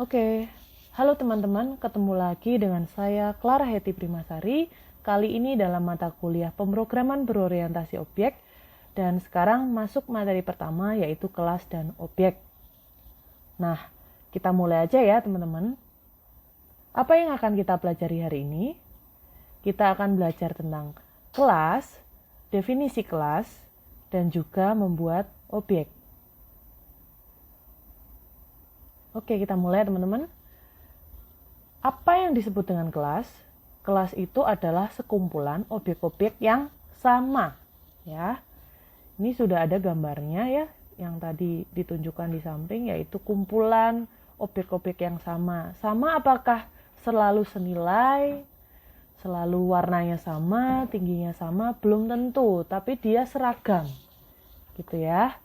Oke, halo teman-teman, ketemu lagi dengan saya Clara Heti Primasari. Kali ini dalam mata kuliah pemrograman berorientasi objek, dan sekarang masuk materi pertama yaitu kelas dan objek. Nah, kita mulai aja ya teman-teman. Apa yang akan kita pelajari hari ini? Kita akan belajar tentang kelas, definisi kelas, dan juga membuat objek. Oke, kita mulai teman-teman. Apa yang disebut dengan kelas? Kelas itu adalah sekumpulan objek-objek yang sama, ya. Ini sudah ada gambarnya ya, yang tadi ditunjukkan di samping, yaitu kumpulan objek-objek yang sama. Sama apakah selalu senilai, selalu warnanya sama, tingginya sama? Belum tentu, tapi dia seragam, gitu ya.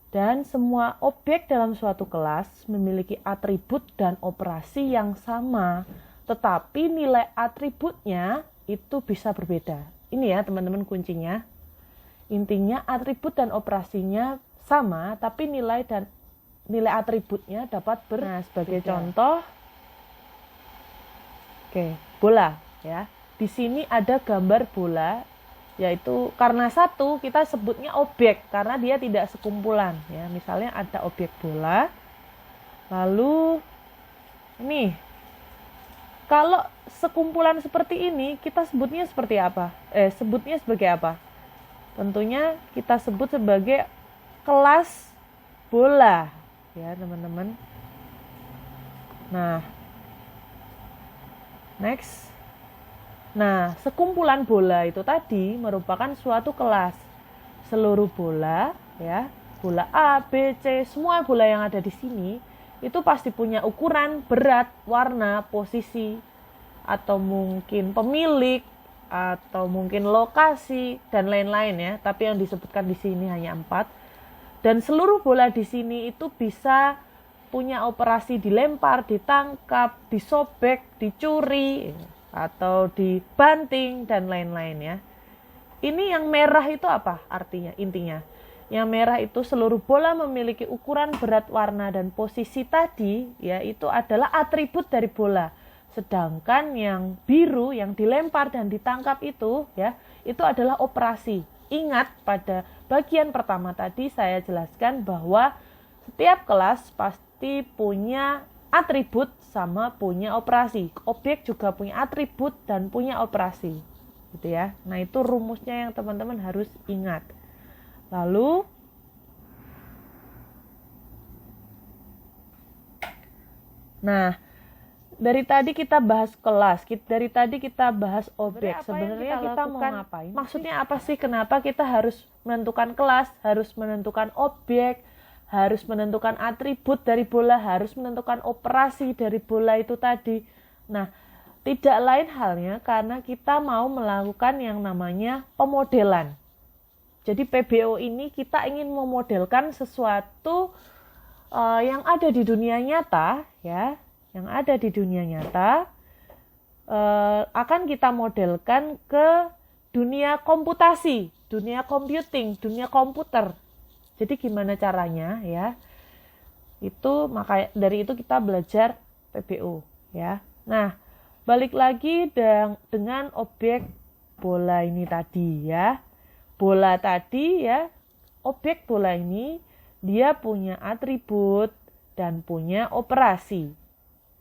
Dan semua objek dalam suatu kelas memiliki atribut dan operasi yang sama, tetapi nilai atributnya itu bisa berbeda. Ini ya teman-teman kuncinya. Intinya atribut dan operasinya sama, tapi nilai atributnya dapat berbeda. Nah, sebagai contoh, bola ya. Di sini ada gambar bola, yaitu karena satu kita sebutnya objek karena dia tidak sekumpulan ya. Misalnya ada objek bola, lalu ini kalau sekumpulan seperti ini kita sebutnya seperti apa? Sebutnya sebagai apa? Tentunya kita sebut sebagai kelas bola ya teman-teman. Nah, next. Nah, sekumpulan bola itu tadi merupakan suatu kelas. Seluruh bola, ya, bola A, B, C, semua bola yang ada di sini itu pasti punya ukuran, berat, warna, posisi, atau mungkin pemilik, atau mungkin lokasi dan lain-lain ya. Tapi yang disebutkan di sini hanya 4. Dan seluruh bola di sini itu bisa punya operasi dilempar, ditangkap, disobek, dicuri, atau dibanting dan lain-lain ya. Ini yang merah itu apa artinya? Intinya, yang merah itu seluruh bola memiliki ukuran, berat, warna, dan posisi tadi ya, itu adalah atribut dari bola. Sedangkan yang biru yang dilempar dan ditangkap itu ya, itu adalah operasi. Ingat pada bagian pertama tadi saya jelaskan bahwa setiap kelas pasti punya atribut sama punya operasi. Objek juga punya atribut dan punya operasi. Gitu ya. Nah, itu rumusnya yang teman-teman harus ingat. Lalu dari tadi kita bahas kelas, dari tadi kita bahas objek. Sebenarnya kita mau ngapain? Maksudnya apa sih? Kenapa kita harus menentukan kelas, harus menentukan objek, harus menentukan atribut dari bola, harus menentukan operasi dari bola itu tadi. Nah, tidak lain halnya karena kita mau melakukan yang namanya pemodelan. Jadi PBO ini kita ingin memodelkan sesuatu yang ada di dunia nyata, ya, yang ada di dunia nyata akan kita modelkan ke dunia komputasi, dunia computing, dunia komputer. Jadi gimana caranya ya? Itu maka dari itu kita belajar PBO ya. Nah, balik lagi dengan objek bola ini tadi ya. Bola tadi ya, objek bola ini dia punya atribut dan punya operasi.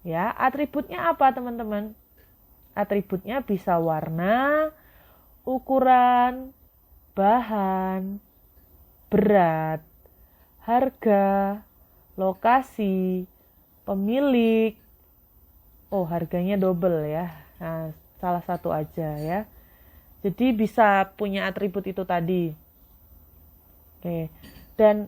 Ya, atributnya apa teman-teman? Atributnya bisa warna, ukuran, bahan, berat, harga, lokasi, pemilik. Oh, harganya double ya. Nah, salah satu aja ya. Jadi bisa punya atribut itu tadi. Oke. Dan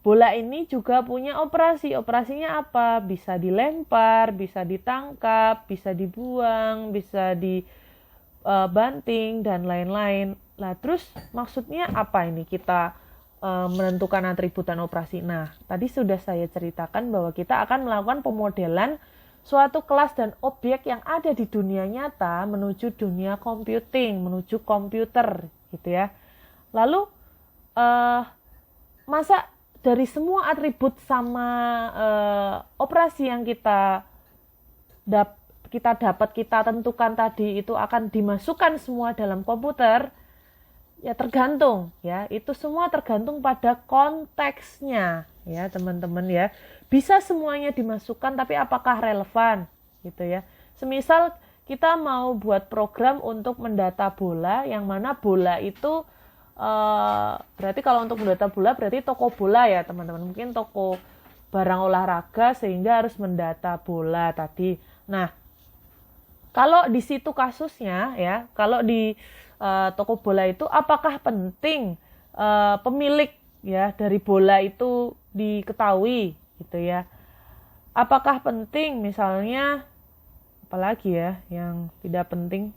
bola ini juga punya operasi. Operasinya apa? Bisa dilempar, bisa ditangkap, bisa dibuang, bisa dibanting dan lain-lain. Lah, terus maksudnya apa ini kita menentukan atribut dan operasi? Nah, tadi sudah saya ceritakan bahwa kita akan melakukan pemodelan suatu kelas dan objek yang ada di dunia nyata menuju dunia computing, menuju komputer gitu ya. Lalu masa dari semua atribut sama operasi yang kita tentukan tadi itu akan dimasukkan semua dalam komputer, ya tergantung ya, itu semua tergantung pada konteksnya ya teman-teman ya. Bisa semuanya dimasukkan tapi apakah relevan gitu ya. Semisal kita mau buat program untuk mendata bola, yang mana bola itu berarti kalau untuk mendata bola berarti toko bola ya teman-teman, mungkin toko barang olahraga sehingga harus mendata bola tadi. Nah, kalau di situ kasusnya ya, kalau di toko bola itu apakah penting pemilik ya dari bola itu diketahui gitu ya? Apakah penting misalnya, apalagi ya yang tidak penting,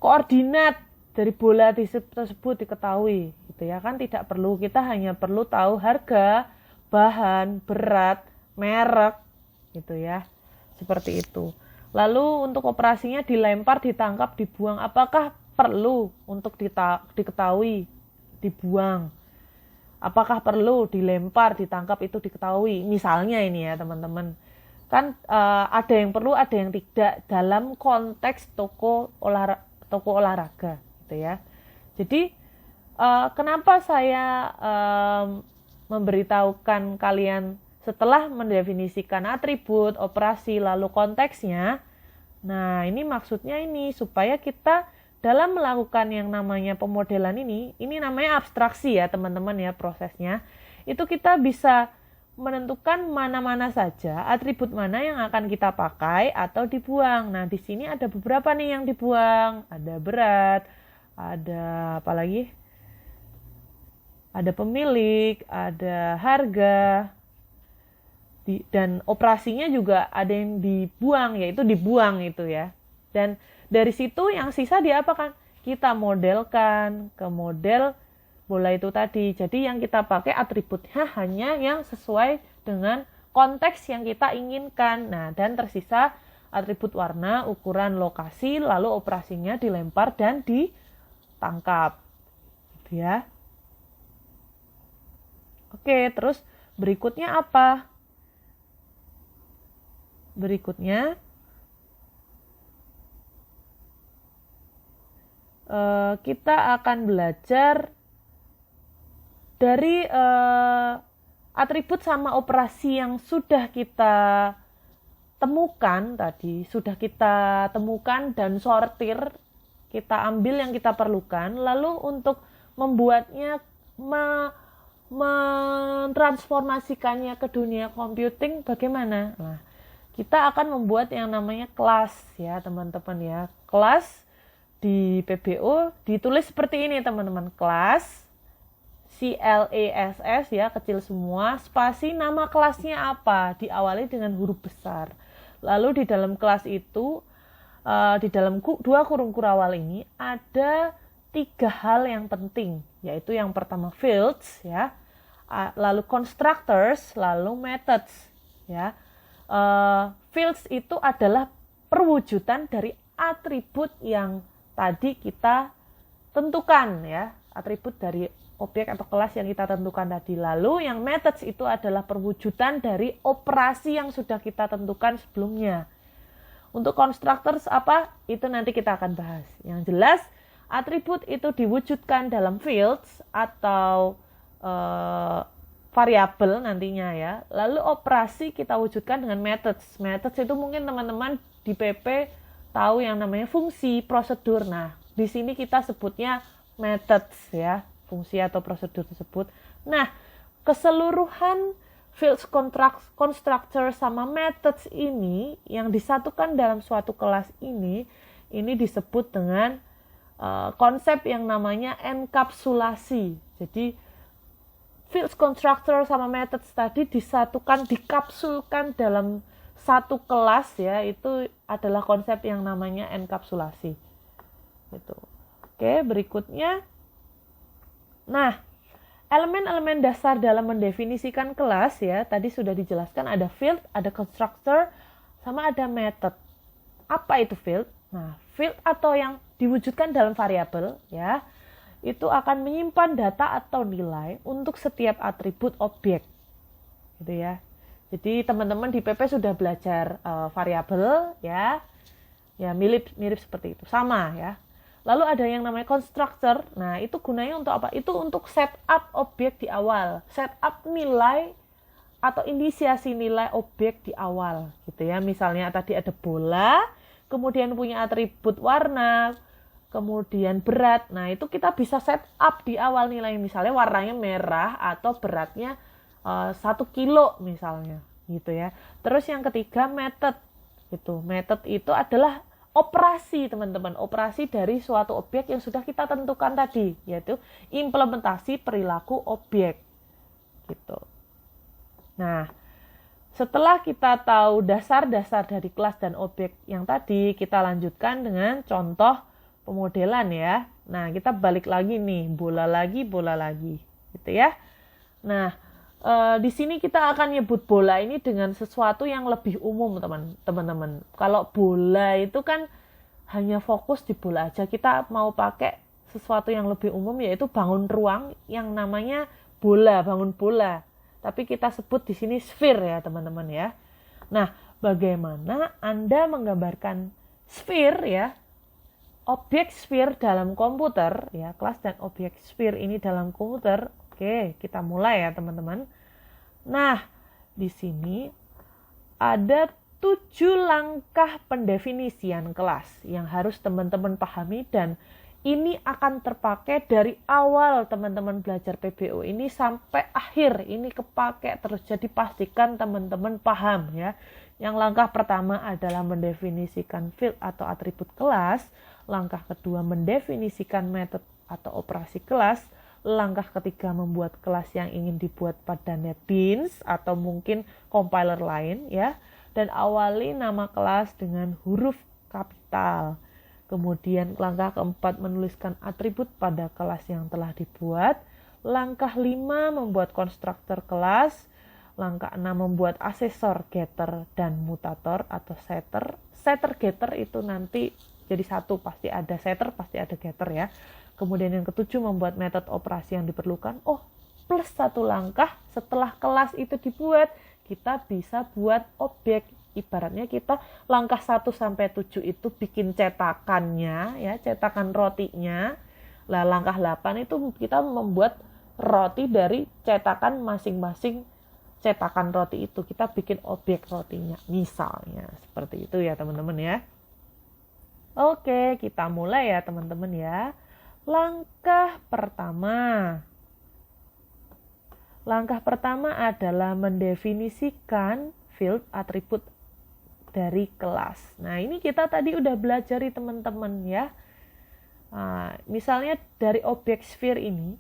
koordinat dari bola tersebut diketahui gitu ya, kan tidak perlu, kita hanya perlu tahu harga, bahan, berat, merek gitu ya, seperti itu. Lalu untuk operasinya dilempar, ditangkap, dibuang, apakah perlu untuk diketahui dibuang? Apakah perlu dilempar, ditangkap itu diketahui? Misalnya ini ya teman-teman, kan ada yang perlu, ada yang tidak dalam konteks toko olahraga gitu ya. Jadi kenapa saya memberitahukan kalian setelah mendefinisikan atribut, operasi, lalu konteksnya. Nah, ini maksudnya ini supaya kita dalam melakukan yang namanya pemodelan ini namanya abstraksi ya teman-teman ya prosesnya. Itu kita bisa menentukan mana-mana saja atribut mana yang akan kita pakai atau dibuang. Nah, di sini ada beberapa nih yang dibuang. Ada berat, ada apa lagi? Ada pemilik, ada harga, dan operasinya juga ada yang dibuang, yaitu dibuang itu ya. Dan dari situ yang sisa diapakan? Kita modelkan ke model bola itu tadi. Jadi yang kita pakai atributnya hanya yang sesuai dengan konteks yang kita inginkan. Nah, dan tersisa atribut warna, ukuran, lokasi, lalu operasinya dilempar dan ditangkap. Gitu ya. Oke, terus berikutnya apa? Berikutnya kita akan belajar dari atribut sama operasi yang sudah kita temukan tadi, sudah kita temukan dan sortir, kita ambil yang kita perlukan, lalu untuk membuatnya, mentransformasikannya ke dunia computing bagaimana? Nah, kita akan membuat yang namanya kelas ya teman-teman ya. Kelas di PBO ditulis seperti ini teman-teman. Kelas, CLASS ya, kecil semua, spasi nama kelasnya apa, diawali dengan huruf besar. Lalu di dalam kelas itu, di dalam dua kurung kurawal ini ada 3 hal yang penting, yaitu yang pertama fields ya, lalu constructors, lalu methods ya. Fields itu adalah perwujudan dari atribut yang tadi kita tentukan ya, atribut dari objek atau kelas yang kita tentukan tadi. Lalu yang methods itu adalah perwujudan dari operasi yang sudah kita tentukan sebelumnya. Untuk constructors apa? Itu nanti kita akan bahas. Yang jelas atribut itu diwujudkan dalam fields atau variabel nantinya ya. Lalu operasi kita wujudkan dengan methods. Methods itu mungkin teman-teman di PP tahu yang namanya fungsi, prosedur. Nah, di sini kita sebutnya methods ya, fungsi atau prosedur tersebut. Nah, keseluruhan fields, constructor sama methods ini yang disatukan dalam suatu kelas ini disebut dengan konsep yang namanya enkapsulasi. Jadi fields, constructor sama methods tadi disatukan, dikapsulkan dalam satu kelas ya, itu adalah konsep yang namanya enkapsulasi. Gitu. Oke, berikutnya. Nah, elemen-elemen dasar dalam mendefinisikan kelas ya, tadi sudah dijelaskan ada field, ada constructor, sama ada method. Apa itu field? Nah, field atau yang diwujudkan dalam variabel ya, itu akan menyimpan data atau nilai untuk setiap atribut objek. Gitu ya. Jadi teman-teman di PP sudah belajar variabel ya. Ya, mirip seperti itu. Sama ya. Lalu ada yang namanya constructor. Nah, itu gunanya untuk apa? Itu untuk setup objek di awal. Setup nilai atau inisiasi nilai objek di awal gitu ya. Misalnya tadi ada bola, kemudian punya atribut warna, kemudian berat. Nah, itu kita bisa set up di awal nilai, misalnya warnanya merah atau beratnya 1 kilo misalnya gitu ya. Terus yang ketiga method gitu. Method itu adalah operasi teman-teman, operasi dari suatu objek yang sudah kita tentukan tadi, yaitu implementasi perilaku objek gitu. Nah, setelah kita tahu dasar-dasar dari kelas dan objek yang tadi, kita lanjutkan dengan contoh pemodelan ya. Nah, kita balik lagi nih, bola lagi, gitu ya. Nah, di sini kita akan nyebut bola ini dengan sesuatu yang lebih umum, teman-teman. Kalau bola itu kan hanya fokus di bola aja. Kita mau pakai sesuatu yang lebih umum, yaitu bangun ruang yang namanya bola, bangun bola. Tapi kita sebut di sini sphere ya, teman-teman ya. Nah, bagaimana Anda menggambarkan sphere ya? Objek sphere dalam komputer ya, kelas dan objek sphere ini dalam komputer. Oke, kita mulai ya, teman-teman. Nah, di sini ada 7 langkah pendefinisian kelas yang harus teman-teman pahami, dan ini akan terpakai dari awal teman-teman belajar PBO ini sampai akhir. Ini kepake terus, jadi pastikan teman-teman paham ya. Yang langkah pertama adalah mendefinisikan field atau atribut kelas. Langkah kedua mendefinisikan metode atau operasi kelas. Langkah ketiga membuat kelas yang ingin dibuat pada NetBeans atau mungkin compiler lain ya. Dan awali nama kelas dengan huruf kapital. Kemudian langkah keempat menuliskan atribut pada kelas yang telah dibuat. Langkah 5 membuat konstruktor kelas. Langkah 6 membuat asesor, getter, dan mutator atau setter. Setter getter itu nanti jadi satu, pasti ada setter, pasti ada getter ya. Kemudian yang ketujuh membuat metode operasi yang diperlukan. Oh, plus 1 langkah setelah kelas itu dibuat, kita bisa buat objek. Ibaratnya kita langkah 1 sampai 7 itu bikin cetakannya ya, cetakan rotinya. Lah langkah 8 itu kita membuat roti dari cetakan masing-masing cetakan roti itu. Kita bikin objek rotinya misalnya. Seperti itu ya, teman-teman ya. Oke, kita mulai ya, teman-teman ya. Langkah pertama. Langkah pertama adalah mendefinisikan field atribut dari kelas. Nah, ini kita tadi udah belajari teman-teman ya. Nah, misalnya dari objek sphere ini,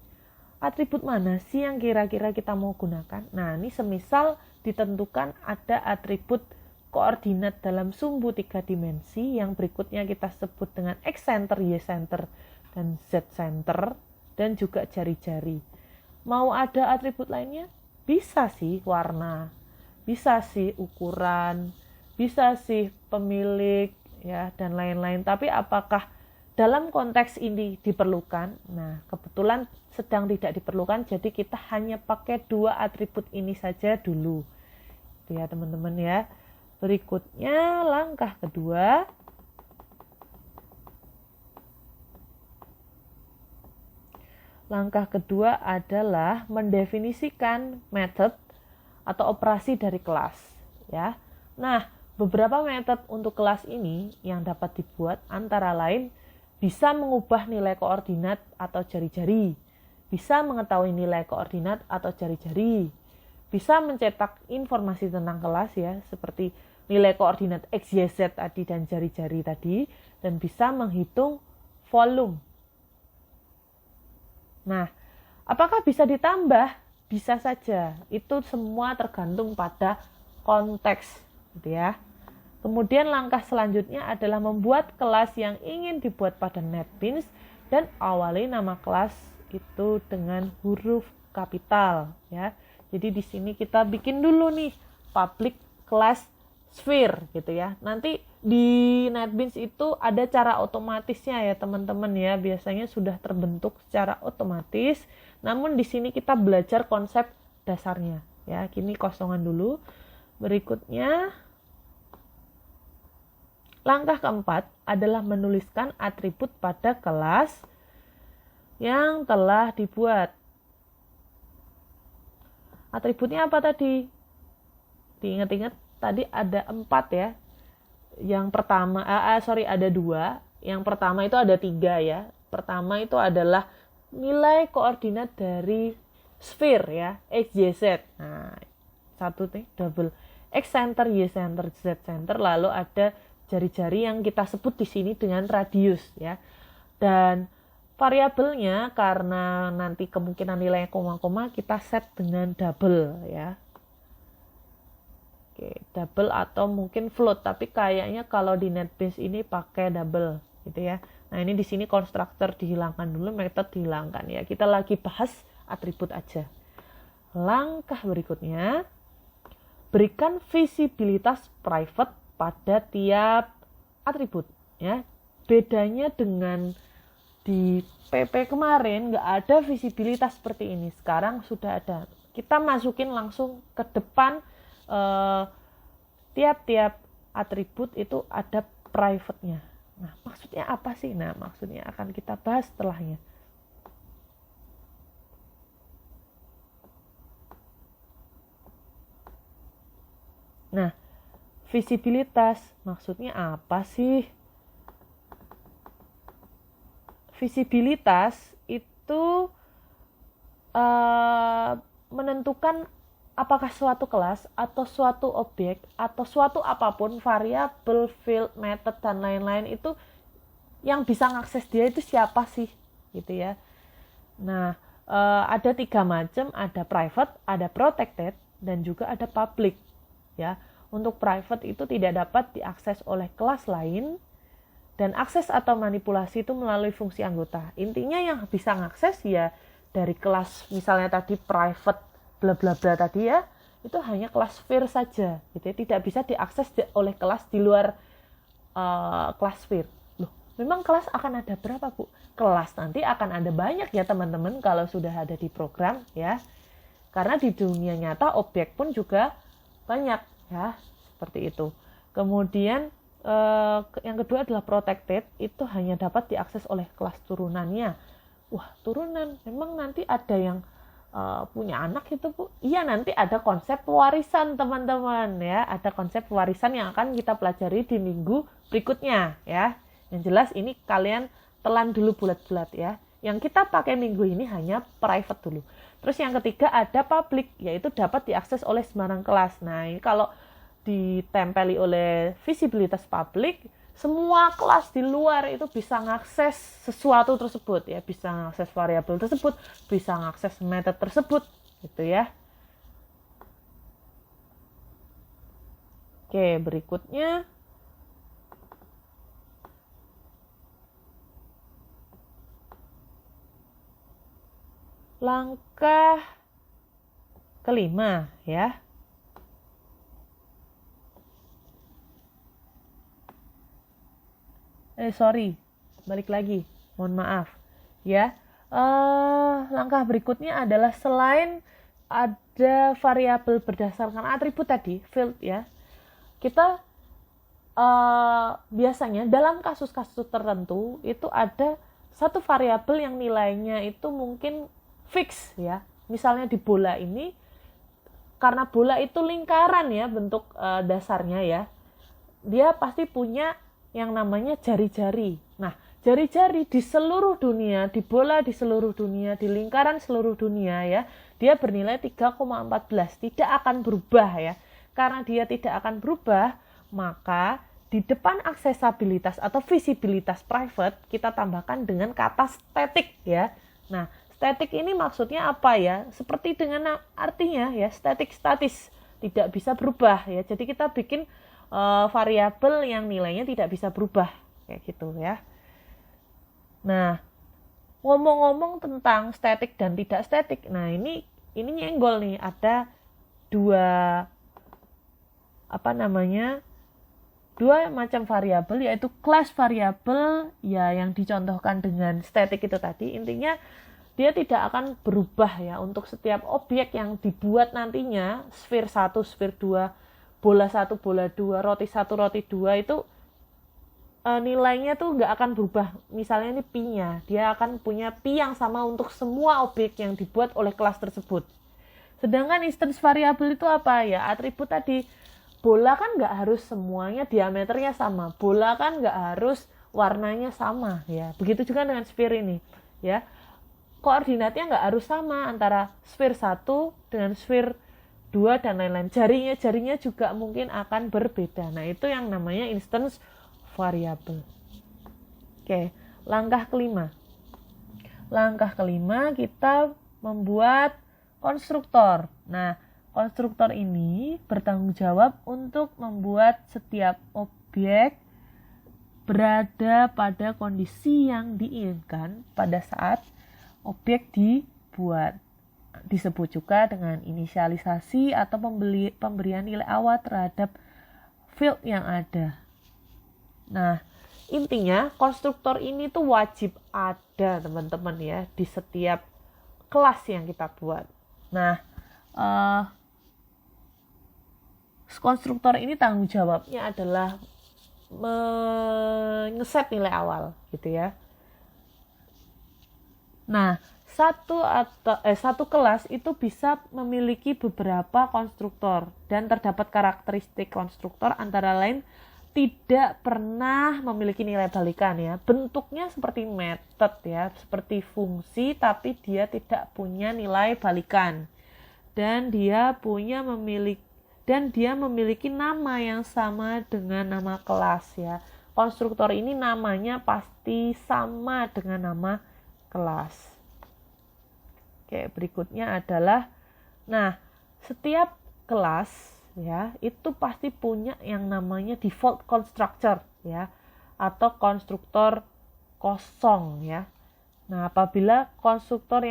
atribut mana sih yang kira-kira kita mau gunakan? Nah, ini semisal ditentukan ada atribut koordinat dalam sumbu 3 dimensi yang berikutnya kita sebut dengan X center, Y center, dan Z center, dan juga jari-jari. Mau ada atribut lainnya? Bisa sih warna, bisa sih ukuran, bisa sih pemilik ya, dan lain-lain. Tapi apakah dalam konteks ini diperlukan? Nah, kebetulan sedang tidak diperlukan, jadi kita hanya pakai 2 atribut ini saja dulu. Itu ya, teman-teman ya. Berikutnya langkah kedua. Langkah kedua adalah mendefinisikan metode atau operasi dari kelas ya. Nah, beberapa metode untuk kelas ini yang dapat dibuat antara lain bisa mengubah nilai koordinat atau jari-jari, bisa mengetahui nilai koordinat atau jari-jari, bisa mencetak informasi tentang kelas ya, seperti nilai koordinat X, Y, Z tadi dan jari-jari tadi, dan bisa menghitung volume. Nah, apakah bisa ditambah? Bisa saja. Itu semua tergantung pada konteks, gitu ya. Kemudian langkah selanjutnya adalah membuat kelas yang ingin dibuat pada NetBeans dan awali nama kelas itu dengan huruf kapital ya. Jadi di sini kita bikin dulu nih public class sphere gitu ya. Nanti di NetBeans itu ada cara otomatisnya ya teman-teman ya, biasanya sudah terbentuk secara otomatis. Namun di sini kita belajar konsep dasarnya ya. Kini kosongan dulu. Berikutnya langkah keempat adalah menuliskan atribut pada kelas yang telah dibuat. Atributnya apa tadi? Diingat-ingat tadi ada 4 ya. Yang pertama, ada 2. Yang pertama itu ada 3 ya. Pertama itu adalah nilai koordinat dari sphere ya, X, Y, Z. Nah, satu nih double X center, Y center, Z center. Lalu ada jari-jari yang kita sebut di sini dengan radius ya. Dan variabelnya karena nanti kemungkinan nilainya koma-koma, kita set dengan double ya. Oke, double atau mungkin float, tapi kayaknya kalau di NetBeans ini pakai double gitu ya. Nah, ini di sini konstruktor dihilangkan dulu, method dihilangkan ya. Kita lagi bahas atribut aja. Langkah berikutnya, berikan visibilitas private pada tiap atribut ya. Bedanya dengan di PP kemarin nggak ada visibilitas seperti ini. Sekarang sudah ada. Kita masukin langsung ke depan. Tiap-tiap atribut itu ada private-nya. Nah, maksudnya apa sih? Nah, maksudnya akan kita bahas setelahnya. Nah, visibilitas maksudnya apa sih? Visibilitas itu menentukan apakah suatu kelas atau suatu objek atau suatu apapun, variabel, field, method, dan lain-lain itu yang bisa ngakses dia itu siapa sih gitu ya. Nah, ada 3 macam, ada private, ada protected, dan juga ada public ya. Untuk private itu tidak dapat diakses oleh kelas lain, dan akses atau manipulasi itu melalui fungsi anggota. Intinya yang bisa ngakses ya dari kelas, misalnya tadi private bla bla bla tadi ya, itu hanya kelas sphere saja gitu ya. Tidak bisa diakses oleh kelas di luar kelas sphere. Loh, memang kelas akan ada berapa, Bu? Kelas nanti akan ada banyak ya teman-teman kalau sudah ada di program ya. Karena di dunia nyata objek pun juga banyak ya, seperti itu. Kemudian yang kedua adalah protected, itu hanya dapat diakses oleh kelas turunannya. Wah, turunan, memang nanti ada yang punya anak itu, Bu? Iya, nanti ada konsep warisan teman-teman ya, ada konsep warisan yang akan kita pelajari di minggu berikutnya ya. Yang jelas ini kalian telan dulu bulat-bulat ya. Yang kita pakai minggu ini hanya private dulu. Terus yang ketiga ada public, yaitu dapat diakses oleh sembarang kelas. Nah, ini kalau ditempeli oleh visibilitas public, semua kelas di luar itu bisa mengakses sesuatu tersebut ya, bisa mengakses variabel tersebut, bisa mengakses method tersebut gitu ya. Oke, berikutnya langkah kelima ya. Balik lagi, mohon maaf ya. Langkah berikutnya adalah selain ada variabel berdasarkan atribut tadi, field ya, kita biasanya dalam kasus-kasus tertentu itu ada satu variabel yang nilainya itu mungkin fix ya. Misalnya di bola ini, karena bola itu lingkaran ya bentuk dasarnya ya, dia pasti punya yang namanya jari-jari. Nah, jari-jari di seluruh dunia, di bola di seluruh dunia, di lingkaran seluruh dunia ya, dia bernilai 3,14, tidak akan berubah ya. Karena dia tidak akan berubah, maka di depan aksesabilitas atau visibilitas private kita tambahkan dengan kata static ya. Nah, static ini maksudnya apa ya? Seperti dengan artinya ya, statis, tidak bisa berubah ya. Jadi kita bikin variabel yang nilainya tidak bisa berubah kayak gitu ya. Nah, ngomong-ngomong tentang static dan tidak static, nah ini nyenggol nih, ada dua dua macam variabel, yaitu kelas variabel ya yang dicontohkan dengan static itu tadi. Intinya dia tidak akan berubah ya untuk setiap objek yang dibuat nantinya, sphere 1, sphere 2, bola 1, bola 2, roti 1, roti 2 itu nilainya tuh nggak akan berubah. Misalnya ini pi-nya, dia akan punya pi yang sama untuk semua objek yang dibuat oleh kelas tersebut. Sedangkan instance variabel itu apa ya? Atribut tadi. Bola kan nggak harus semuanya diameternya sama. Bola kan nggak harus warnanya sama ya. Begitu juga dengan sphere ini ya. Koordinatnya nggak harus sama antara sphere 1 dengan sphere 2 dan lain-lain. Jarinya juga mungkin akan berbeda. Nah, itu yang namanya instance variable. Oke, langkah kelima. Langkah kelima kita membuat konstruktor. Nah, konstruktor ini bertanggung jawab untuk membuat setiap objek berada pada kondisi yang diinginkan pada saat objek dibuat. Disebut juga dengan inisialisasi atau pemberian nilai awal terhadap field yang ada. Nah, intinya konstruktor ini tuh wajib ada teman-teman ya di setiap kelas yang kita buat. Nah, konstruktor ini tanggung jawabnya adalah ngeset nilai awal gitu ya. Nah, satu kelas itu bisa memiliki beberapa konstruktor dan terdapat karakteristik konstruktor antara lain tidak pernah memiliki nilai balikan ya. Bentuknya seperti method ya, seperti fungsi tapi dia tidak punya nilai balikan. Dan dia memiliki nama yang sama dengan nama kelas ya. Konstruktor ini namanya pasti sama dengan nama kelas. Oke, berikutnya adalah setiap kelas ya itu pasti punya yang namanya default constructor ya atau konstruktor kosong ya. Nah, apabila konstruktor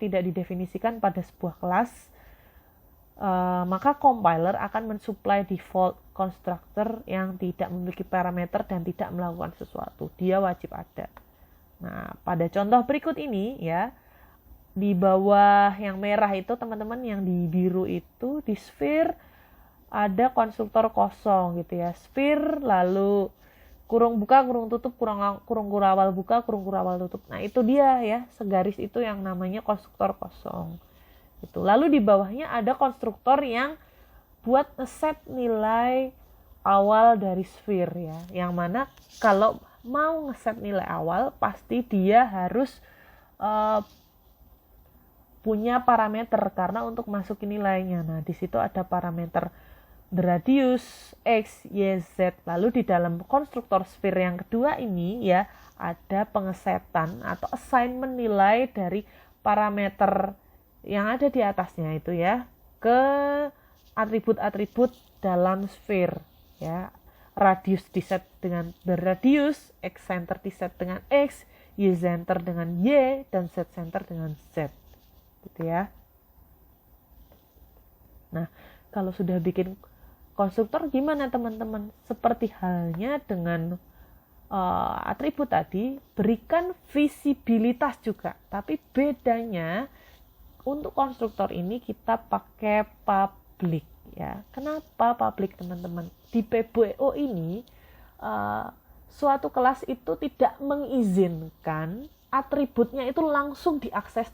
tidak didefinisikan pada sebuah kelas, maka compiler akan mensuplai default constructor yang tidak memiliki parameter dan tidak melakukan sesuatu. Dia wajib ada. Nah, pada contoh berikut ini ya, di bawah yang merah itu teman-teman, yang di biru itu di sphere ada konstruktor kosong gitu ya. Sphere lalu kurung buka, kurung tutup, kurung kurawal buka, kurung kurawal tutup. Nah, itu dia ya, segaris itu yang namanya konstruktor kosong. Itu. Lalu di bawahnya ada konstruktor yang buat ngeset nilai awal dari sphere ya. Yang mana kalau mau ngeset nilai awal pasti dia harus punya parameter karena untuk masukin nilainya. Nah, di situ ada parameter the radius x, y, z. Lalu di dalam konstruktor sphere yang kedua ini ya ada pengesetan atau assignment nilai dari parameter yang ada di atasnya itu ya ke atribut-atribut dalam sphere ya. Radius diset dengan berradius, x center diset dengan x, y center dengan y, dan z center dengan z gitu ya. Nah, kalau sudah bikin konstruktor gimana teman-teman? Seperti halnya dengan atribut tadi, berikan visibilitas juga, tapi bedanya untuk konstruktor ini kita pakai public ya. Kenapa public teman-teman? Di PBO ini suatu kelas itu tidak mengizinkan atributnya itu langsung diakses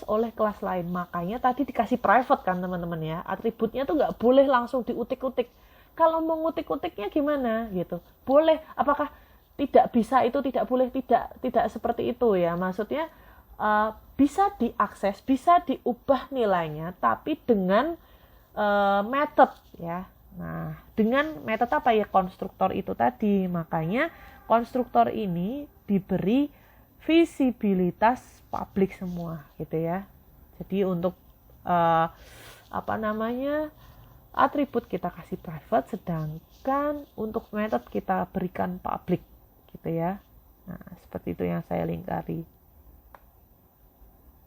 oleh kelas lain. Makanya tadi dikasih private kan teman-teman ya. Atributnya tuh nggak boleh langsung diutik-utik. Kalau mau ngutik-utiknya gimana gitu? Boleh. Apakah tidak bisa itu? Tidak boleh. Tidak seperti itu ya. Maksudnya bisa diakses, bisa diubah nilainya, tapi dengan method ya. Nah, dengan metode apa ya? Konstruktor itu tadi. Makanya konstruktor ini diberi visibilitas publik semua gitu ya. Jadi untuk atribut kita kasih private, sedangkan untuk metode kita berikan public gitu ya. Nah, seperti itu yang saya lingkari.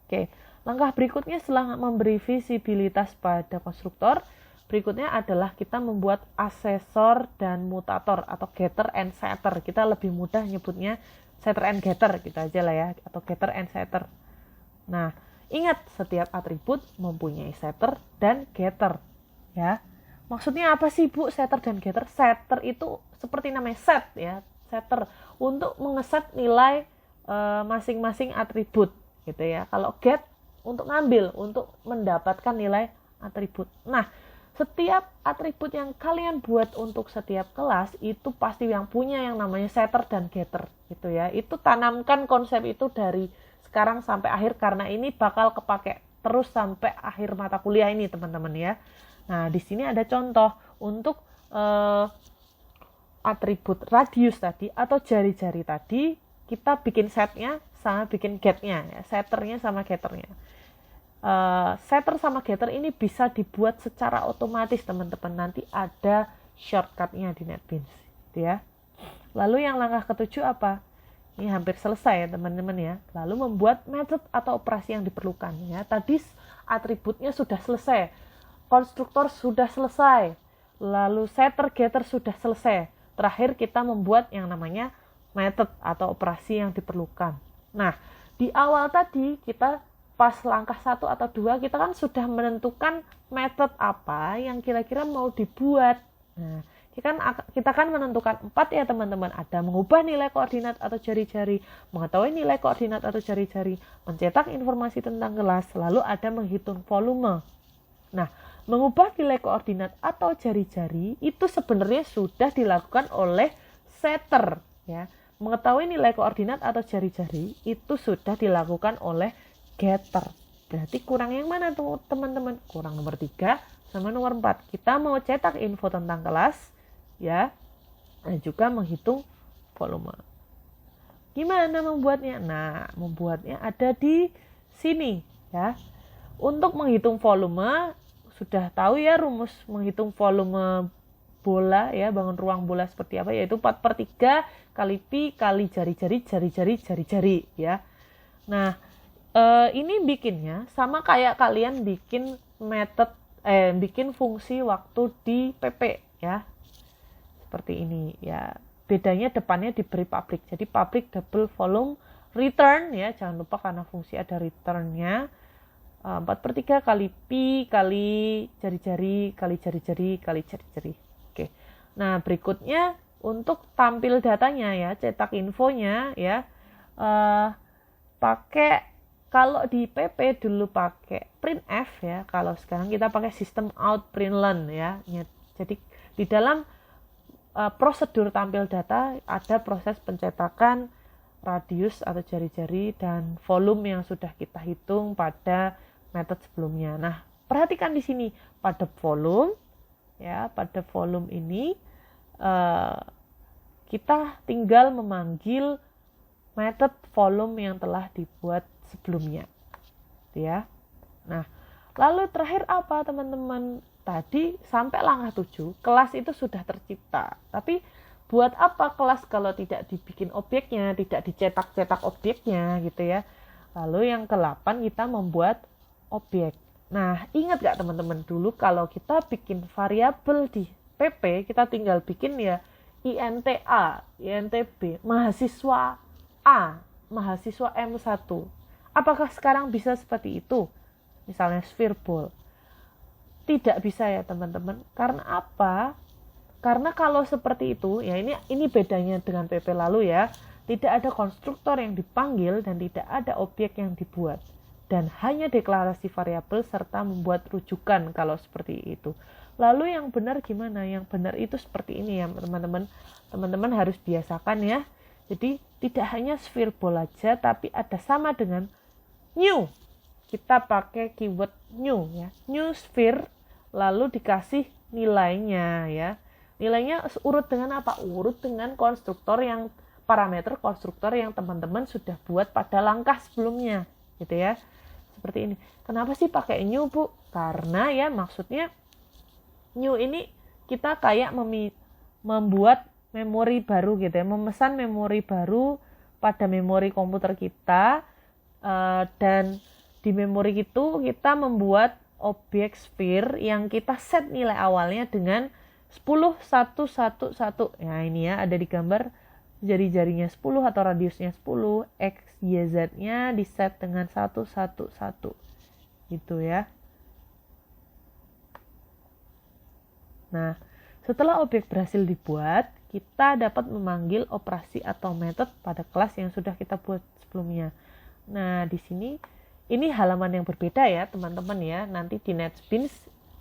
Oke, langkah berikutnya setelah memberi visibilitas pada konstruktor, berikutnya adalah kita membuat asesor dan mutator atau getter and setter. Kita lebih mudah nyebutnya setter and getter gitu aja lah ya, atau getter and setter. Nah, ingat setiap atribut mempunyai setter dan getter ya. Maksudnya apa sih Bu setter dan getter? Setter itu seperti namanya set ya, setter untuk mengeset nilai masing-masing atribut gitu ya. Kalau get untuk ngambil, untuk mendapatkan nilai atribut. Nah, setiap atribut yang kalian buat untuk setiap kelas itu pasti yang punya yang namanya setter dan getter gitu ya. Itu tanamkan konsep itu dari sekarang sampai akhir, karena ini bakal kepake terus sampai akhir mata kuliah ini teman-teman ya. Nah, di sini ada contoh untuk atribut radius tadi atau jari-jari tadi, kita bikin setnya sama bikin getnya ya, setternya sama getternya. Setter sama getter ini bisa dibuat secara otomatis teman-teman, nanti ada shortcutnya di NetBeans gitu ya. Lalu yang langkah ketujuh apa? Ini hampir selesai ya teman-teman ya. Lalu membuat method atau operasi yang diperlukan ya. Tadi atributnya sudah selesai, konstruktor sudah selesai, lalu setter getter sudah selesai. Terakhir kita membuat yang namanya method atau operasi yang diperlukan. Nah, di awal tadi kita pas langkah 1 atau 2 kita kan sudah menentukan method apa yang kira-kira mau dibuat. Nah, kita kan menentukan 4 ya teman-teman. Ada mengubah nilai koordinat atau jari-jari, mengetahui nilai koordinat atau jari-jari, mencetak informasi tentang kelas, lalu ada menghitung volume. Nah, mengubah nilai koordinat atau jari-jari itu sebenarnya sudah dilakukan oleh setter ya. Mengetahui nilai koordinat atau jari-jari itu sudah dilakukan oleh getter. Berarti kurang yang mana tuh teman-teman? Kurang nomor 3 sama nomor 4. Kita mau cetak info tentang kelas ya, dan juga menghitung volume. Gimana membuatnya? Nah, membuatnya ada di sini ya. Untuk menghitung volume sudah tahu ya rumus menghitung volume bola ya, bangun ruang bola seperti apa, yaitu 4/3 kali pi kali jari-jari ya. Nah, ini bikinnya sama kayak kalian bikin bikin fungsi waktu di PP ya. Seperti ini ya. Bedanya depannya diberi public. Jadi public double volume return ya. Jangan lupa karena fungsi ada returnnya. 4/3 kali pi kali jari-jari kali jari-jari kali jari-jari. Oke. Nah, berikutnya untuk tampil datanya ya, cetak infonya ya. Pakai, kalau di PP dulu pakai printf ya, kalau sekarang kita pakai sistem out println ya. Jadi di dalam prosedur tampil data ada proses pencetakan radius atau jari-jari dan volume yang sudah kita hitung pada metode sebelumnya. Nah, perhatikan di sini pada volume ya, pada volume ini kita tinggal memanggil metode volume yang telah dibuat sebelumnya ya. Nah, lalu terakhir apa teman-teman? Tadi sampai langkah 7 kelas itu sudah tercipta, tapi buat apa kelas kalau tidak dibikin objeknya, tidak dicetak-cetak objeknya gitu ya. Lalu yang ke-8 kita membuat objek. Nah, ingat gak teman-teman, dulu kalau kita bikin variabel di PP kita tinggal bikin ya INTA, INTB, mahasiswa A, mahasiswa M1. Apakah sekarang bisa seperti itu? Misalnya sphere ball. Tidak bisa ya teman-teman. Karena apa? Karena kalau seperti itu, ya ini bedanya dengan PP lalu ya. Tidak ada konstruktor yang dipanggil dan tidak ada objek yang dibuat. Dan hanya deklarasi variabel serta membuat rujukan kalau seperti itu. Lalu yang benar gimana? Yang benar itu seperti ini ya teman-teman. Teman-teman harus biasakan ya. Jadi tidak hanya sphere ball aja, tapi ada sama dengan new. Kita pakai keyword new ya. New sphere lalu dikasih nilainya ya. Nilainya urut dengan apa? Urut dengan konstruktor yang parameter konstruktor yang teman-teman sudah buat pada langkah sebelumnya gitu ya. Seperti ini. Kenapa sih pakai new, Bu? Karena ya maksudnya new ini kita kayak membuat memori baru gitu ya, memesan memori baru pada memori komputer kita, dan di memori itu kita membuat objek sphere yang kita set nilai awalnya dengan 10, 1, 1, 1. Nah ini ya, ada di gambar jari-jarinya 10 atau radiusnya 10, X, Y, Z-nya di set dengan 1, 1, 1. Gitu ya. Nah, setelah objek berhasil dibuat, kita dapat memanggil operasi atau metode pada kelas yang sudah kita buat sebelumnya. Nah, di sini ini halaman yang berbeda ya, teman-teman ya. Nanti di NetBeans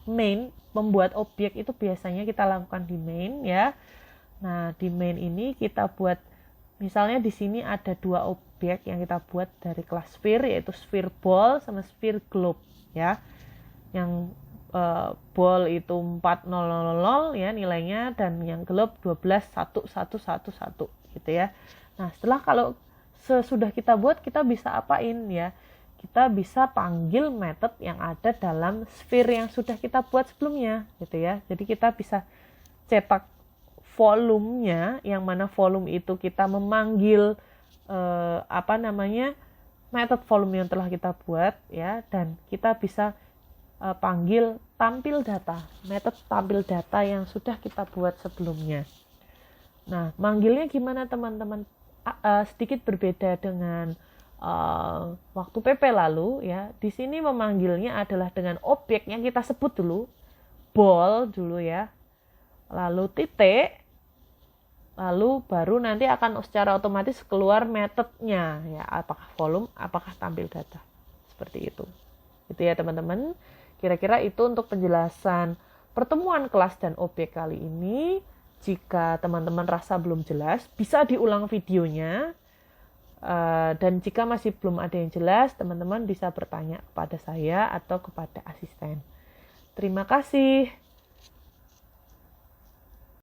main membuat objek itu biasanya kita lakukan di main ya. Nah, di main ini kita buat, misalnya di sini ada 2 objek yang kita buat dari kelas sphere, yaitu sphere ball sama sphere globe ya. Yang ball itu 4000 ya nilainya, dan yang globe 121111 gitu ya. Nah, setelah kalau sesudah kita buat, kita bisa apain ya? Kita bisa panggil metode yang ada dalam sphere yang sudah kita buat sebelumnya gitu ya. Jadi kita bisa cetak volumenya, yang mana volume itu kita memanggil metode volume yang telah kita buat ya, dan kita bisa panggil tampil data, metode tampil data yang sudah kita buat sebelumnya. Nah, manggilnya gimana teman-teman? Sedikit berbeda dengan waktu PP lalu ya. Di sini memanggilnya adalah dengan objek yang kita sebut dulu, ball dulu ya, lalu titik, lalu baru nanti akan secara otomatis keluar metodenya ya, apakah volume, apakah tampil data, seperti itu. Gitu ya teman-teman. Kira-kira itu untuk penjelasan pertemuan kelas dan objek kali ini. Jika teman-teman rasa belum jelas, bisa diulang videonya. Dan jika masih belum ada yang jelas, teman-teman bisa bertanya kepada saya atau kepada asisten. Terima kasih.